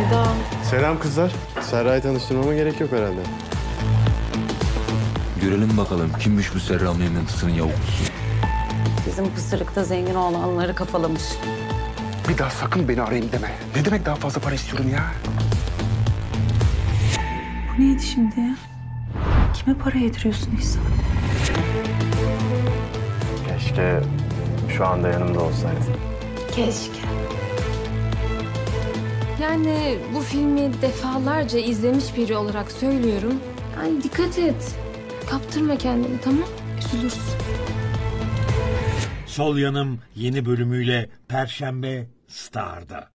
Eda. Selam kızlar. Serra'yı tanıştırmama gerek yok herhalde. Görelim bakalım kimmiş bu Serra Mehmet'in yavuklusu. Bizim pısırıkta zengin olanları kafalamış. Bir daha sakın beni arayayım deme. Ne demek daha fazla para istiyorum ya? Bu neydi şimdi ya? Kime para yediriyorsun İhsan? Keşke şu anda yanımda olsaydın. Keşke. Yani bu filmi defalarca izlemiş biri olarak söylüyorum. Yani dikkat et. Kaptırma kendini, tamam? Üzülürsün. Sol Yanım yeni bölümüyle Perşembe Star'da.